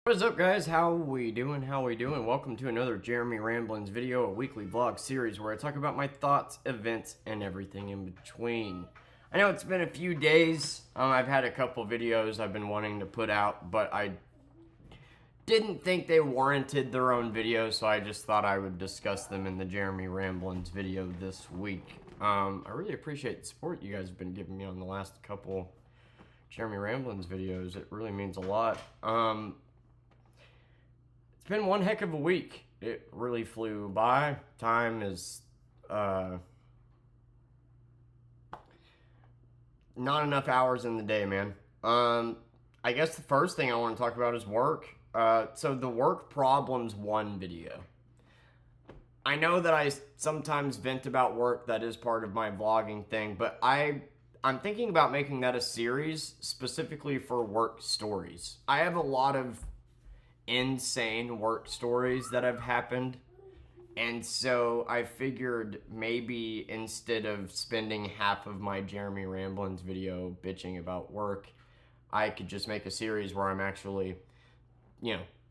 What is up, guys? How we doing? Welcome to another Jeremy Ramblins video, a weekly vlog series where I talk about my thoughts, events, and everything in between. I know it's been a few days. I've had a couple videos I've been wanting to put out, but I didn't think they warranted their own video, so I just thought I would discuss them in the Jeremy Ramblins video this week. I really appreciate the support you guys have been giving me on the last couple Jeremy Ramblins videos. It really means a lot. It's been one heck of a week. It really flew by. Time is not enough hours in the day, man. I guess the first thing I want to talk about is work. So the work problems one video. I know that I sometimes vent about work. That is part of my vlogging thing, but I'm thinking about making that a series specifically for work stories. I have a lot of insane work stories that have happened, and so I figured maybe instead of spending half of my Jeremy Ramblins video bitching about work, I could just make a series where I'm actually,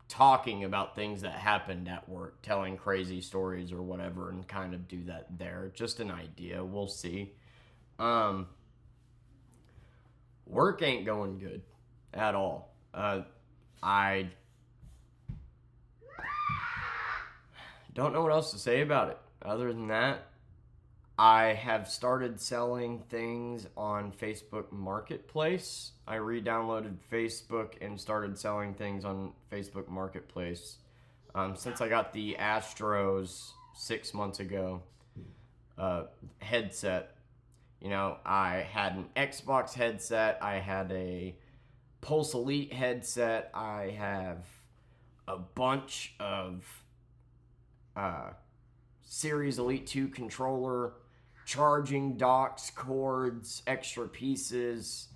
talking about things that happened at work, telling crazy stories or whatever, and kind of do that there. Just an idea. We'll see. Work ain't going good at all. I don't know what else to say about it. Other than that, I have started selling things on Facebook Marketplace. I re-downloaded Facebook and started selling things on Facebook Marketplace. Since I got the Astros 6 months ago headset, I had an Xbox headset, I had a Pulse Elite headset, I have a bunch of Series Elite 2 controller, charging docks, cords, extra pieces,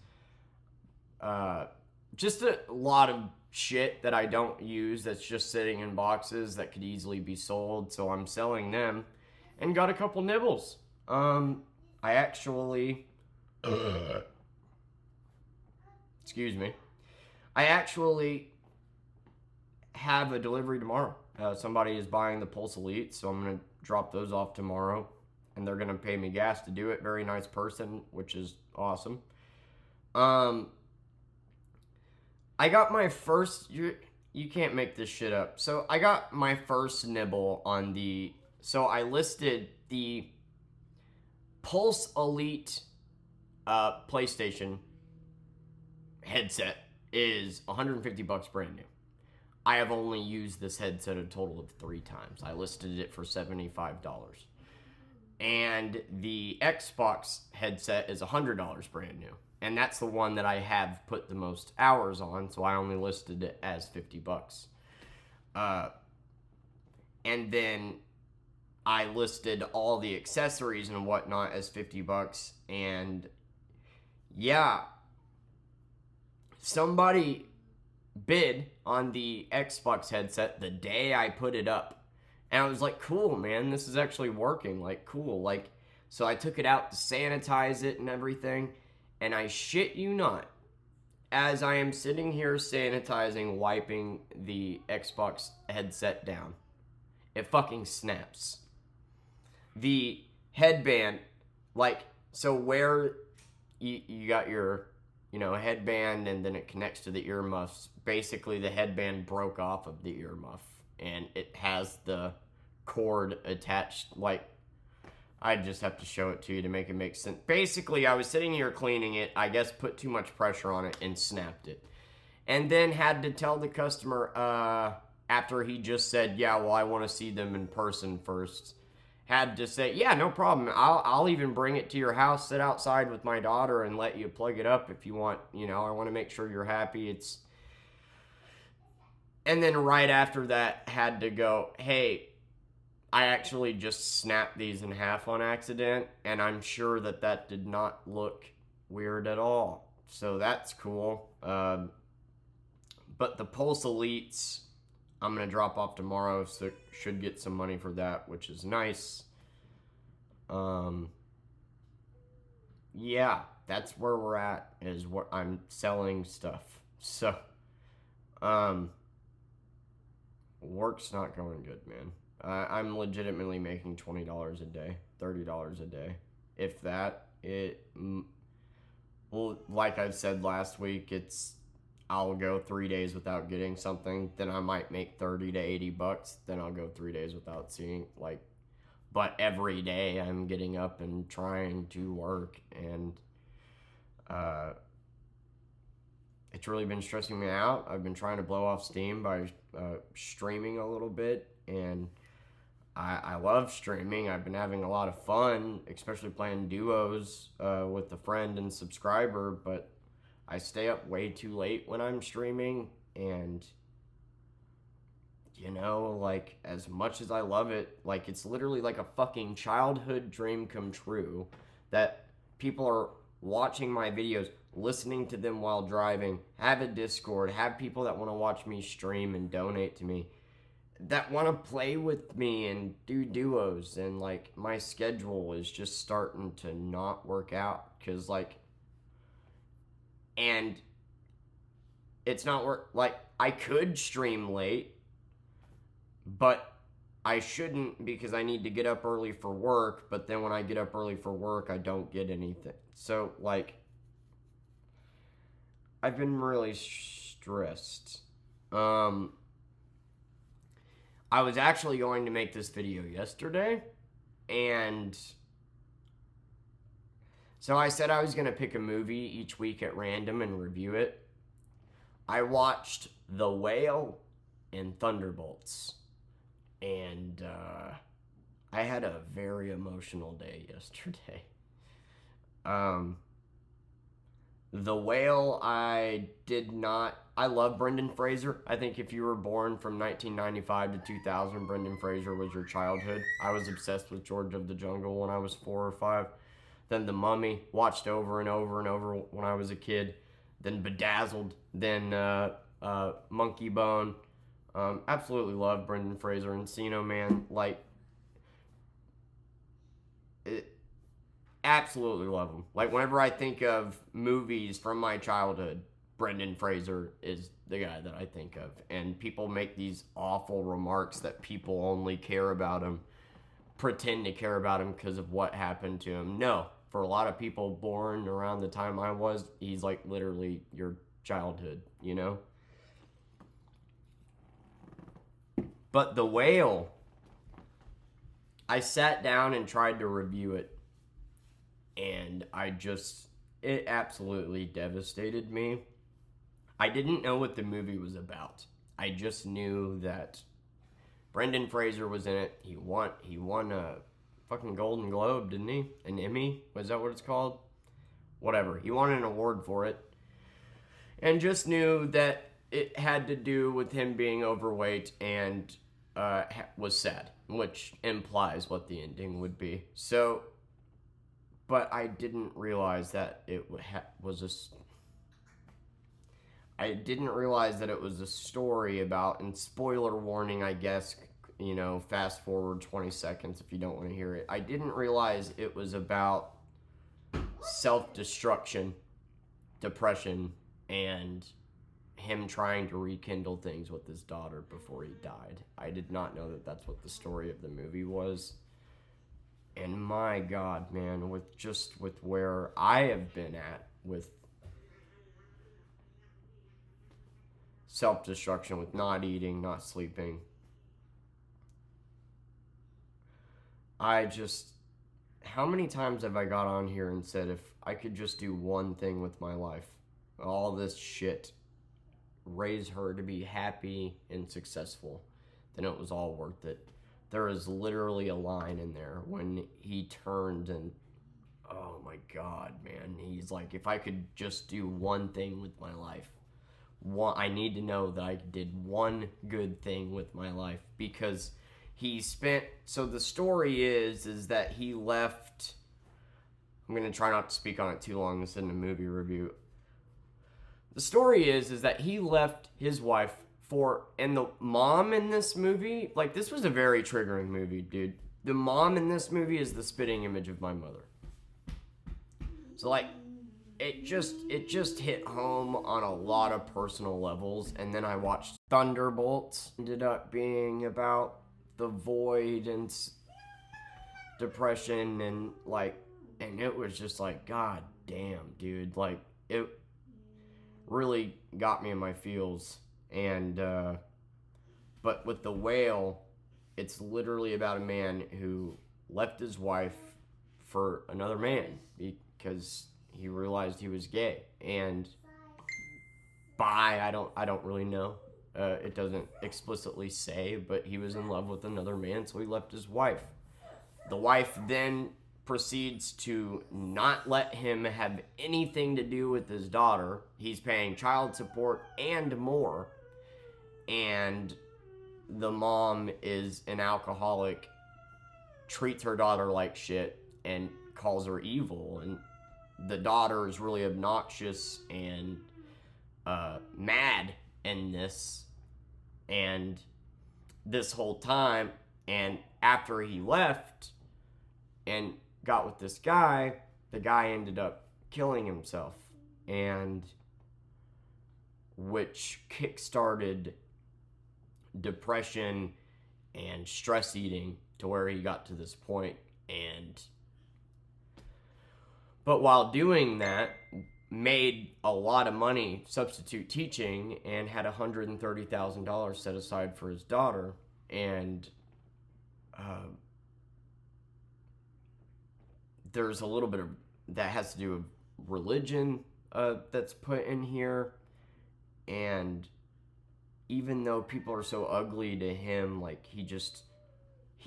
just a lot of shit that I don't use that's just sitting in boxes that could easily be sold, so I'm selling them and got a couple nibbles. I actually excuse me. I actually have a delivery tomorrow. Somebody is buying the Pulse Elite, so I'm going to drop those off tomorrow, and they're going to pay me gas to do it. Very nice person, which is awesome. I got my first, you can't make this shit up. So I got my first nibble on so I listed the Pulse Elite PlayStation headset is $150 brand new. I have only used this headset a total of 3 times. I listed it for $75. And the Xbox headset is $100 brand new. And that's the one that I have put the most hours on, so I only listed it as $50. And then I listed all the accessories and whatnot as $50. And yeah, somebody bid on the Xbox headset the day I put it up, and I was like, cool, man, this is actually working, cool, so I took it out to sanitize it and everything, and I shit you not, as I am sitting here sanitizing, wiping the Xbox headset down, it fucking snaps. The headband, so where you got your headband, and then it connects to the earmuffs. Basically, the headband broke off of the earmuff, and it has the cord attached. I just have to show it to you to make it make sense. Basically, I was sitting here cleaning it, I guess put too much pressure on it and snapped it. And then had to tell the customer, after he just said, yeah, well, I want to see them in person first. Had to say, yeah, no problem. I'll even bring it to your house, sit outside with my daughter, and let you plug it up if you want. I want to make sure you're happy. And then right after that, had to go, hey, I actually just snapped these in half on accident, and I'm sure that did not look weird at all. So that's cool. But the Pulse Elites, I'm going to drop off tomorrow, so should get some money for that, which is nice. Yeah, that's where we're at, is what I'm selling stuff. So, work's not going good, man. I'm legitimately making $20 a day, $30 a day. If that, well, like I said last week, I'll go 3 days without getting something, then I might make 30 to 80 bucks, then I'll go 3 days without seeing, like, but every day I'm getting up and trying to work, and it's really been stressing me out. I've been trying to blow off steam by streaming a little bit, and I love streaming. I've been having a lot of fun, especially playing duos with a friend and subscriber, but I stay up way too late when I'm streaming, and you know, like, as much as I love it, like, it's literally like a fucking childhood dream come true that people are watching my videos, listening to them while driving, have a Discord, have people that want to watch me stream and donate to me, that want to play with me and do duos, and, like, my schedule is just starting to not work out, because, like, and it's not like, I could stream late, but I shouldn't, because I need to get up early for work, but then when I get up early for work, I don't get anything. So, like, I've been really stressed. I was actually going to make this video yesterday, and so I said I was going to pick a movie each week at random and review it. I watched The Whale and Thunderbolts. And I had a very emotional day yesterday. The Whale, I love Brendan Fraser. I think if you were born from 1995 to 2000, Brendan Fraser was your childhood. I was obsessed with George of the Jungle when I was 4 or 5. Then The Mummy, watched over and over and over when I was a kid. Then Bedazzled. Then Monkey Bone. Absolutely love Brendan Fraser. Encino Man, like, absolutely love him. Like, whenever I think of movies from my childhood, Brendan Fraser is the guy that I think of. And people make these awful remarks that people only care about him, pretend to care about him because of what happened to him. No, for a lot of people born around the time I was, he's like literally your childhood, you know? But The Whale, I sat down and tried to review it, and it absolutely devastated me. I didn't know what the movie was about. I just knew that Brendan Fraser was in it. He won a fucking Golden Globe, didn't he? An Emmy? Was that what it's called? Whatever. He won an award for it. And just knew that it had to do with him being overweight and was sad, which implies what the ending would be. So, but I didn't realize that it I didn't realize that it was a story about, and spoiler warning, I guess, you know, fast forward 20 seconds if you don't want to hear it. I didn't realize it was about self-destruction, depression, and him trying to rekindle things with his daughter before he died. I did not know that that's what the story of the movie was. And my God, man, with where I have been at with self-destruction, with not eating, not sleeping, how many times have I got on here and said, if I could just do one thing with my life, all this shit, raise her to be happy and successful, then it was all worth it. There is literally a line in there when he turned and, oh my God, man, he's like, if I could just do one thing with my life, I need to know that I did one good thing with my life, because so the story is that he left, I'm going to try not to speak on it too long, this isn't a movie review. The story is that he left his wife and the mom in this movie, like, this was a very triggering movie, dude. The mom in this movie is the spitting image of my mother. So, like, it just hit home on a lot of personal levels. And then I watched Thunderbolts. Ended up being about the void and depression and it was just like, god damn, dude, like it really got me in my feels. And but with The Whale, it's literally about a man who left his wife for another man because he realized he was gay. And I don't really know. It doesn't explicitly say, but he was in love with another man, so he left his wife. The wife then proceeds to not let him have anything to do with his daughter. He's paying child support and more. And the mom is an alcoholic, treats her daughter like shit, and calls her evil. And the daughter is really obnoxious and mad in this. And this whole time, and after he left and got with this guy, the guy ended up killing himself, and which kickstarted depression and stress eating to where he got to this point. But while doing that, made a lot of money substitute teaching and had $130,000 set aside for his daughter. And there's a little bit of that has to do with religion that's put in here. And even though people are so ugly to him, like he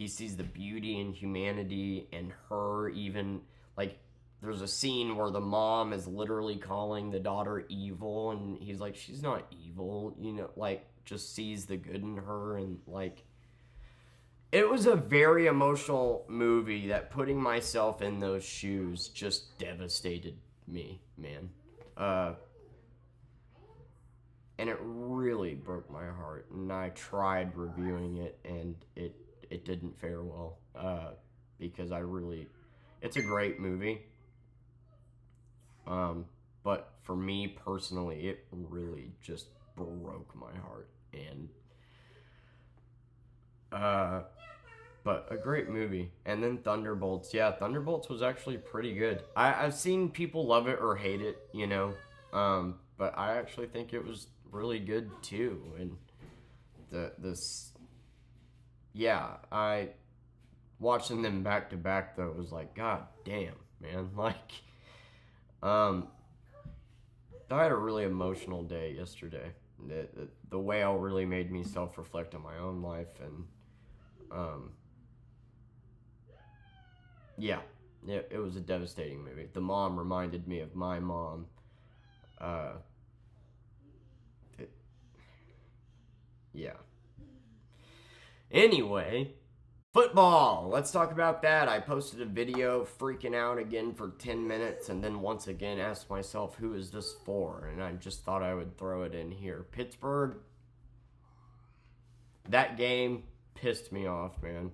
sees the beauty in humanity and her. Even like there's a scene where the mom is literally calling the daughter evil, and he's like, she's not evil, like just sees the good in her. And like, it was a very emotional movie that, putting myself in those shoes, just devastated me, man. And it really broke my heart, and I tried reviewing it, and it didn't fare well, because it's a great movie, but for me personally, it really just broke my heart. And but a great movie. And then Thunderbolts. Yeah, Thunderbolts was actually pretty good. I've seen people love it or hate it, but I actually think it was really good too. And I watching them back to back though, it was like, god damn, man. Like, I had a really emotional day yesterday. The Whale really made me self-reflect on my own life. And yeah, it was a devastating movie. The mom reminded me of my mom. Yeah. Anyway, football. Let's talk about that. I posted a video freaking out again for 10 minutes, and then once again asked myself, who is this for? And I just thought I would throw it in here. Pittsburgh, that game pissed me off, man.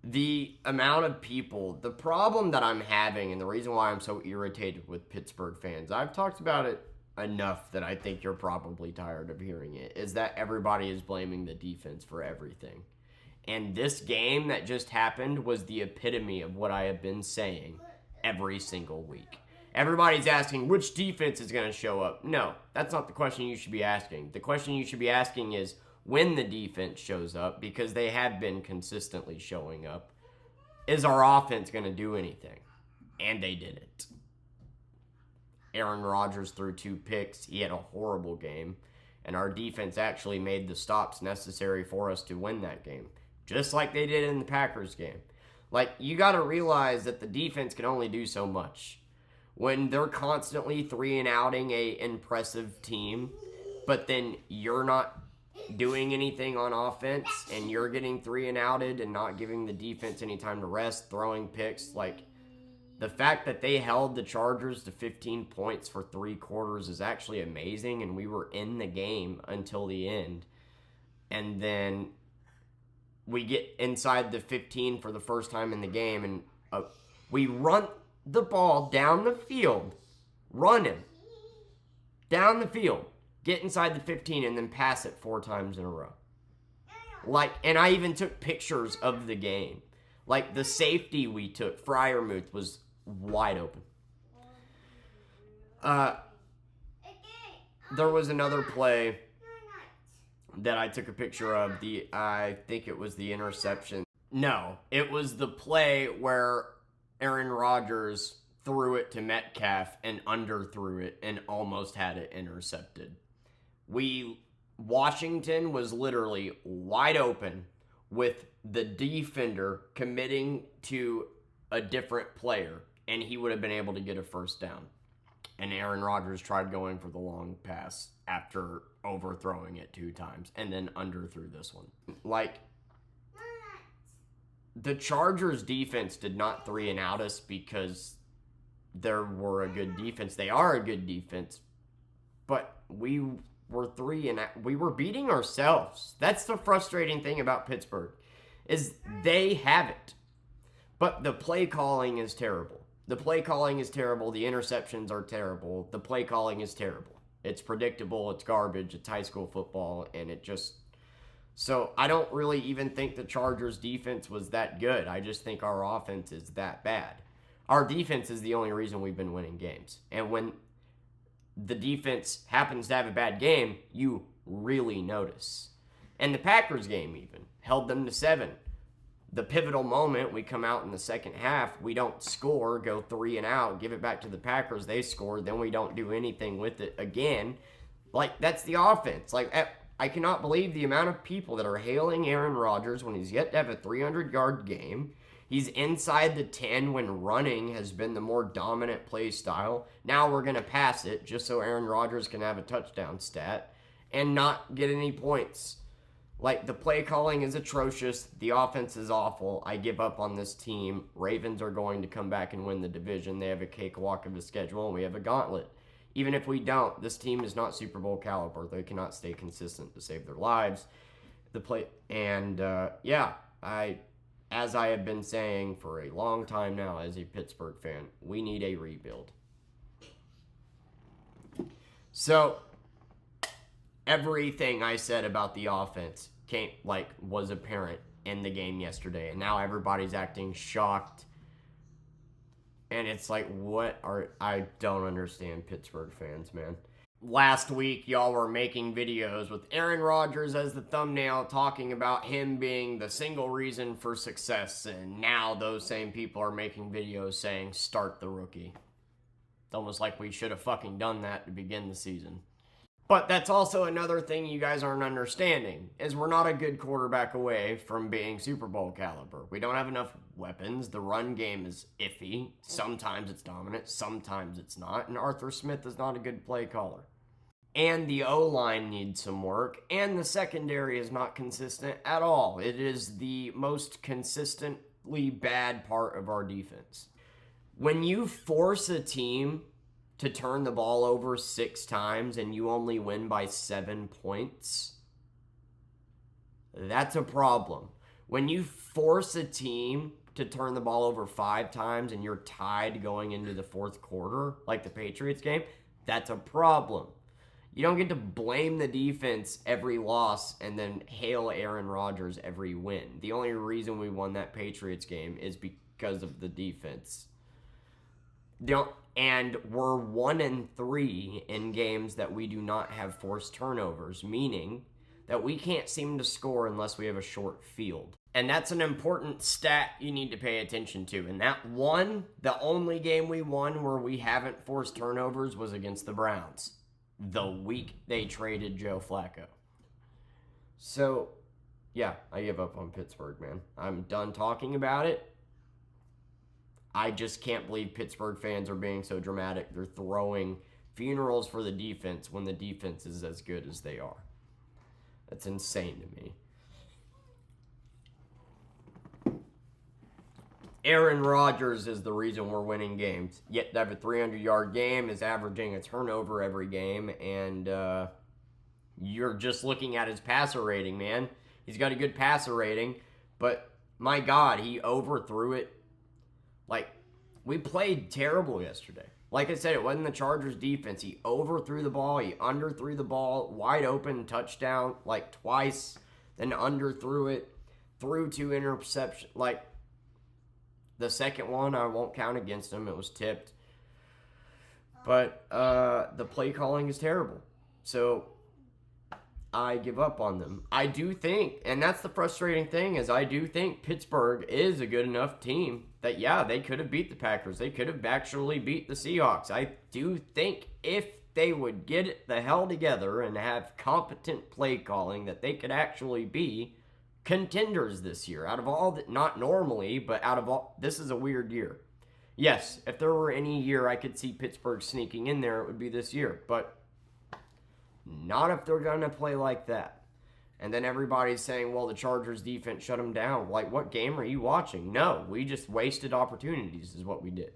The amount of people, the problem that I'm having, and the reason why I'm so irritated with Pittsburgh fans, I've talked about it enough that I think you're probably tired of hearing it, is that everybody is blaming the defense for everything. And this game that just happened was the epitome of what I have been saying every single week. Everybody's asking which defense is going to show up. No, that's not the question you should be asking. The question you should be asking is when the defense shows up, because they have been consistently showing up, is our offense going to do anything? And they didn't. Aaron Rodgers threw 2 picks. He had a horrible game. And our defense actually made the stops necessary for us to win that game, just like they did in the Packers game. Like, you got to realize that the defense can only do so much. When they're constantly 3-and-outing a impressive team, but then you're not doing anything on offense, and you're getting 3-and-outed and not giving the defense any time to rest, throwing picks, like, the fact that they held the Chargers to 15 points for 3 quarters is actually amazing, and we were in the game until the end. And then we get inside the 15 for the first time in the game, and we run the ball down the field run him down the field, get inside the 15, and then pass it 4 times in a row. Like, and I even took pictures of the game. Like, the safety we took, Fryermuth, was wide open. There was another play that I took a picture of. I think it was the interception. No, it was the play where Aaron Rodgers threw it to Metcalf and underthrew it and almost had it intercepted. Washington was literally wide open with the defender committing to a different player, and he would have been able to get a first down. And Aaron Rodgers tried going for the long pass after overthrowing it 2 times and then underthrew this one. Like, the Chargers defense did not 3-and-out us because they were a good defense. They are a good defense, but we were 3-and-out. We were beating ourselves. That's the frustrating thing about Pittsburgh, is they have it, but the play calling is terrible. The play calling is terrible. The interceptions are terrible. The play calling is terrible. It's predictable. It's garbage. It's high school football, and it just... So I don't really even think the Chargers defense was that good. I just think our offense is that bad. Our defense is the only reason we've been winning games. And when the defense happens to have a bad game, you really notice. And the Packers game even held them to 7. The pivotal moment, we come out in the second half, we don't score, go 3-and-out, give it back to the Packers, they score, then we don't do anything with it again. Like, that's the offense. Like, I cannot believe the amount of people that are hailing Aaron Rodgers when he's yet to have a 300-yard game. He's inside the 10 when running has been the more dominant play style. Now we're going to pass it just so Aaron Rodgers can have a touchdown stat and not get any points. Like, the play calling is atrocious. The offense is awful. I give up on this team. Ravens are going to come back and win the division. They have a cakewalk of a schedule, and we have a gauntlet. Even if we don't, this team is not Super Bowl caliber. They cannot stay consistent to save their lives. As I have been saying for a long time now as a Pittsburgh fan, we need a rebuild. So, everything I said about the offense was apparent in the game yesterday, and now everybody's acting shocked. And it's like, I don't understand Pittsburgh fans, man. Last week, y'all were making videos with Aaron Rodgers as the thumbnail, talking about him being the single reason for success, and now those same people are making videos saying, start the rookie. It's almost like we should have fucking done that to begin the season. But that's also another thing you guys aren't understanding, is we're not a good quarterback away from being Super Bowl caliber. We don't have enough weapons. The run game is iffy. Sometimes it's dominant, sometimes it's not. And Arthur Smith is not a good play caller. And the O-line needs some work. And the secondary is not consistent at all. It is the most consistently bad part of our defense. When you force a team to turn the ball over 6 times and you only win by 7 points, that's a problem. When you force a team to turn the ball over 5 times and you're tied going into the 4th quarter, like the Patriots game, that's a problem. You don't get to blame the defense every loss and then hail Aaron Rodgers every win. The only reason we won that Patriots game is because of the defense. And we're 1-3 in games that we do not have forced turnovers, meaning that we can't seem to score unless we have a short field. And that's an important stat you need to pay attention to. And the only game we won where we haven't forced turnovers was against the Browns, the week they traded Joe Flacco. So, yeah, I give up on Pittsburgh, man. I'm done talking about it. I just can't believe Pittsburgh fans are being so dramatic. They're throwing funerals for the defense when the defense is as good as they are. That's insane to me. Aaron Rodgers is the reason we're winning games. Yet to have a 300-yard game, is averaging a turnover every game, and you're just looking at his passer rating, man. He's got a good passer rating, but my God, he overthrew it. Like, we played terrible yesterday. Like I said, it wasn't the Chargers defense. He overthrew the ball. He underthrew the ball. Wide open touchdown like twice. Then underthrew it. Threw 2 interceptions. Like the second one, I won't count against him. It was tipped. But the play calling is terrible. So I give up on them. I do think, and that's the frustrating thing, is I do think Pittsburgh is a good enough team that, yeah, they could have beat the Packers. They could have actually beat the Seahawks. I do think if they would get it the hell together and have competent play calling, that they could actually be contenders this year. Out of all that, not normally, but out of all, this is a weird year. Yes, if there were any year I could see Pittsburgh sneaking in there, it would be this year. But not if they're going to play like that. And then everybody's saying, well, the Chargers defense shut them down. Like, what game are you watching? No, we just wasted opportunities is what we did.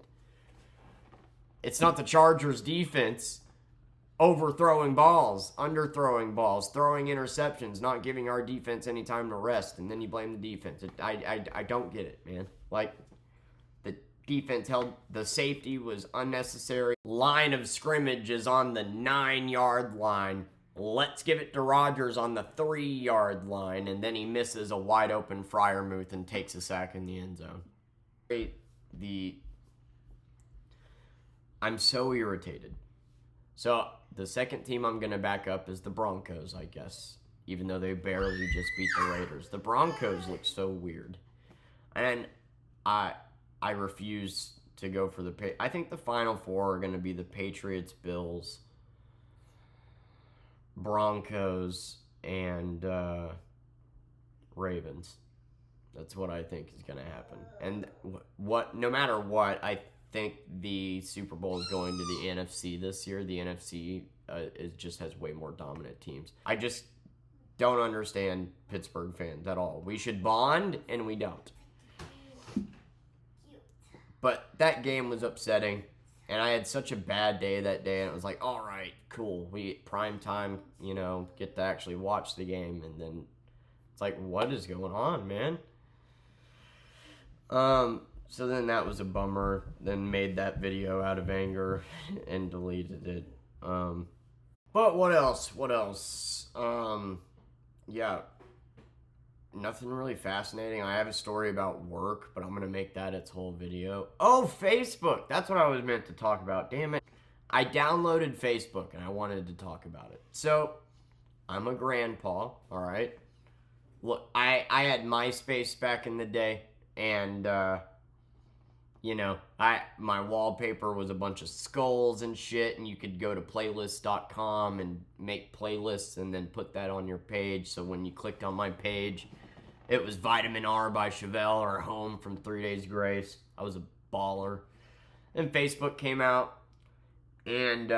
It's not the Chargers defense overthrowing balls, underthrowing balls, throwing interceptions, not giving our defense any time to rest, and then you blame the defense. I don't get it, man. Like, the defense held, the safety was unnecessary. Line of scrimmage is on the 9-yard line. Let's give it to Rodgers on the 3-yard line, and then he misses a wide open Freiermuth and takes a sack in the end zone. I'm so irritated. So the second team I'm going to back up is the Broncos, I guess, even though they barely just beat the Raiders. The Broncos look so weird. And I refuse to go for the... I think the Final Four are going to be the Patriots, Bills, Broncos, and Ravens. That's what I think is going to happen. And no matter what, I think the Super Bowl is going to the NFC this year. The NFC just has way more dominant teams. I just don't understand Pittsburgh fans at all. We should bond, and we don't. But that game was upsetting, and I had such a bad day that day, and it was like, all right, cool. We prime time, get to actually watch the game, and then it's like, what is going on, man? So then that was a bummer. Then made that video out of anger and deleted it. But what else? Yeah. Nothing really fascinating. I have a story about work, but I'm going to make that its whole video. Oh, Facebook. That's what I was meant to talk about. Damn it. I downloaded Facebook, and I wanted to talk about it. So, I'm a grandpa, all right? Look, I had MySpace back in the day, and, my wallpaper was a bunch of skulls and shit, and you could go to playlist.com and make playlists and then put that on your page. So when you clicked on my page, it was Vitamin R by Chevelle or Home from 3 Days Grace. I was a baller. And Facebook came out, and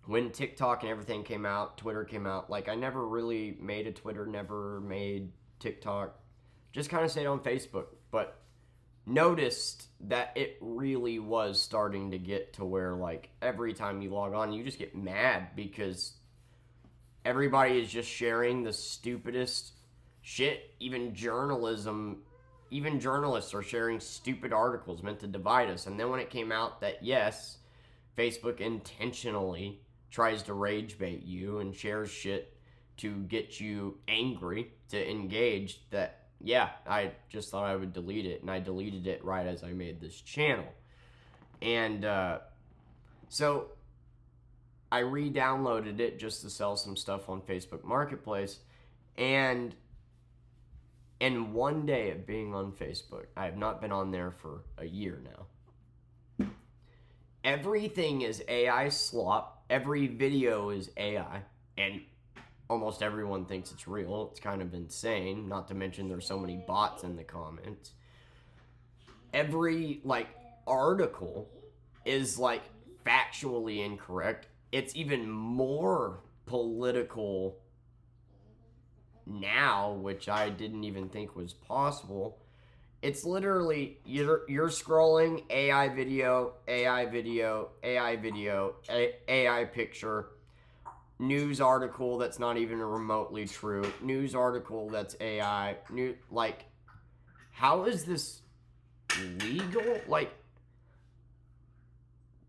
when TikTok and everything came out, Twitter came out, like, I never really made a Twitter, never made TikTok, just kind of stayed on Facebook, but noticed that it really was starting to get to where, like, every time you log on, you just get mad because everybody is just sharing the stupidest shit. Even journalists are sharing stupid articles meant to divide us. And then when it came out that, yes, Facebook intentionally tries to rage bait you and shares shit to get you angry, to engage, that, yeah, I just thought I would delete it, and I deleted it right as I made this channel. And so I re-downloaded it just to sell some stuff on Facebook Marketplace, and in one day of being on Facebook, I have not been on there for a year now. Everything is AI slop. Every video is AI, and almost everyone thinks it's real. It's kind of insane, not to mention there's so many bots in the comments. Every, article is, factually incorrect. It's even more political now, which I didn't even think was possible. It's literally, you're scrolling, AI video, AI video, AI video, AI picture, news article that's not even remotely true, news article that's AI, how is this legal?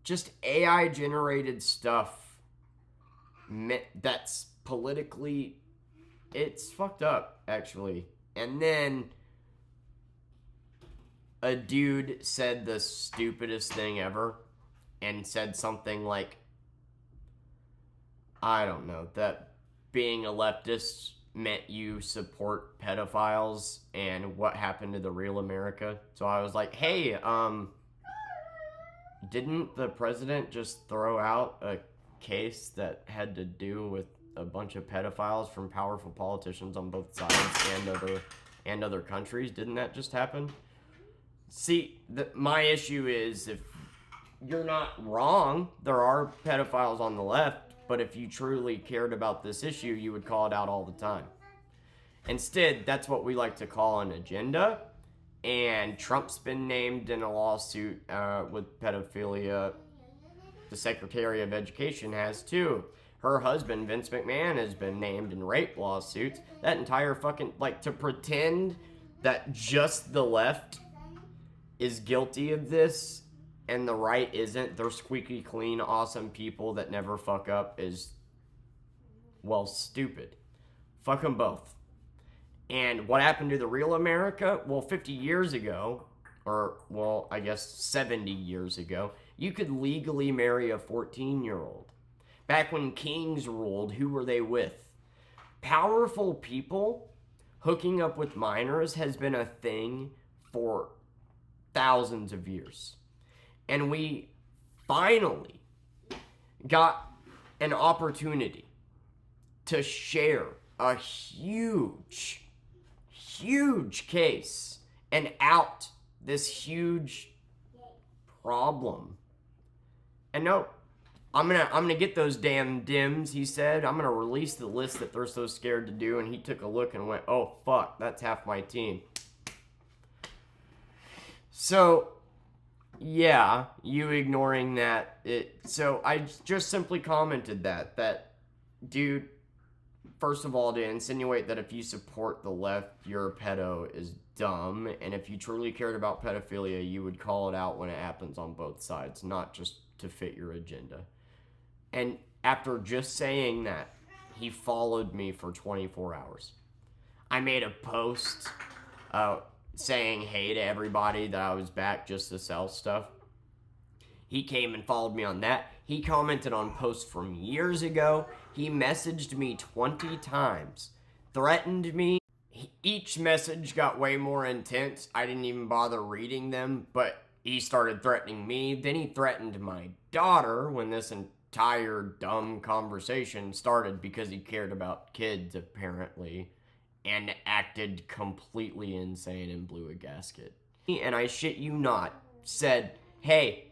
just AI generated stuff that's politically, it's fucked up, actually. And then a dude said the stupidest thing ever and said something like, I don't know, that being a leftist meant you support pedophiles and what happened to the real America. So I was like, hey, didn't the president just throw out a case that had to do with a bunch of pedophiles from powerful politicians on both sides and other countries? Didn't that just happen? See, my issue is, if you're not wrong, there are pedophiles on the left, but if you truly cared about this issue, you would call it out all the time. Instead, that's what we like to call an agenda, and Trump's been named in a lawsuit with pedophilia. The Secretary of Education has too. Her husband, Vince McMahon, has been named in rape lawsuits. That entire fucking, like, to pretend that just the left is guilty of this and the right isn't, they're squeaky clean, awesome people that never fuck up, is, well, stupid. Fuck them both. And what happened to the real America? Well, 50 years ago, or, well, I guess 70 years ago, you could legally marry a 14-year-old. Back when kings ruled, who were they with? Powerful people hooking up with minors has been a thing for thousands of years. And we finally got an opportunity to share a huge case and out this huge problem. And no, I'm gonna get those damn Dems, he said. I'm gonna release the list that they're so scared to do. And he took a look and went, oh fuck, that's half my team. So yeah, you ignoring that. So I just simply commented that dude, first of all, to insinuate that if you support the left, you're a pedo is dumb. And if you truly cared about pedophilia, you would call it out when it happens on both sides, not just to fit your agenda. And after just saying that, he followed me for 24 hours. I made a post saying hey to everybody that I was back just to sell stuff. He came and followed me on that. He commented on posts from years ago. He messaged me 20 times, threatened me. Each message got way more intense. I didn't even bother reading them, but he started threatening me. Then he threatened my daughter when this entire dumb conversation started, because he cared about kids, apparently, and acted completely insane and blew a gasket. And I shit you not, said, hey,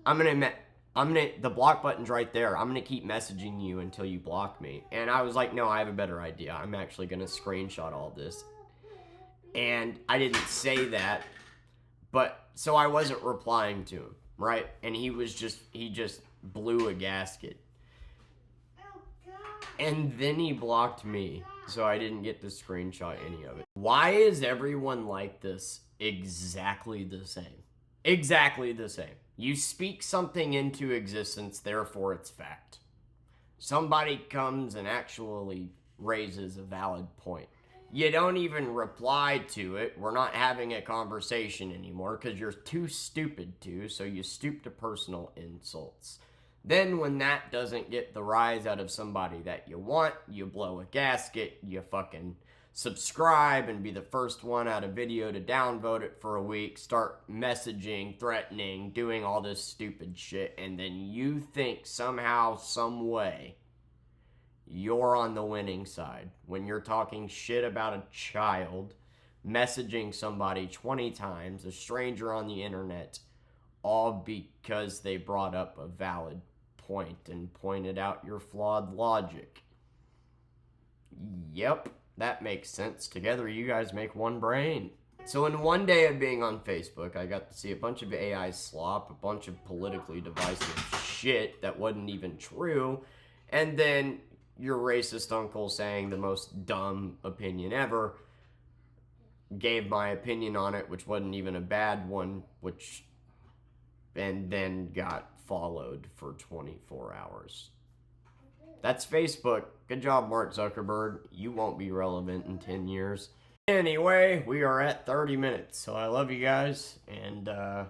the block button's right there. I'm gonna keep messaging you until you block me. And I was like, no, I have a better idea. I'm actually gonna screenshot all this. And I didn't say that, but so I wasn't replying to him, right? And he just blew a gasket. And then he blocked me, so I didn't get to screenshot any of it. Why is everyone like this exactly the same? Exactly the same. You speak something into existence, therefore it's fact. Somebody comes and actually raises a valid point. You don't even reply to it. We're not having a conversation anymore because you're too stupid to, so you stoop to personal insults. Then when that doesn't get the rise out of somebody that you want, you blow a gasket, you fucking subscribe and be the first one out of video to downvote it for a week, start messaging, threatening, doing all this stupid shit, and then you think somehow, some way, you're on the winning side when you're talking shit about a child, messaging somebody 20 times, a stranger on the internet, all because they brought up a valid point and pointed out your flawed logic. Yep, that makes sense. Together you guys make one brain. So in one day of being on Facebook, I got to see a bunch of AI slop, a bunch of politically divisive shit that wasn't even true, and then your racist uncle saying the most dumb opinion ever, gave my opinion on it, which wasn't even a bad one, and then got followed for 24 hours. That's Facebook. Good job, Mark Zuckerberg. You won't be relevant in 10 years. Anyway, we are at 30 minutes, so I love you guys, and I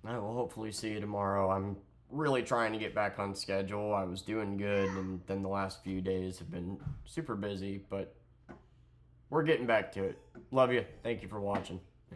will hopefully see you tomorrow. I'm really trying to get back on schedule. I was doing good, and then the last few days have been super busy, but we're getting back to it. Love you. Thank you for watching.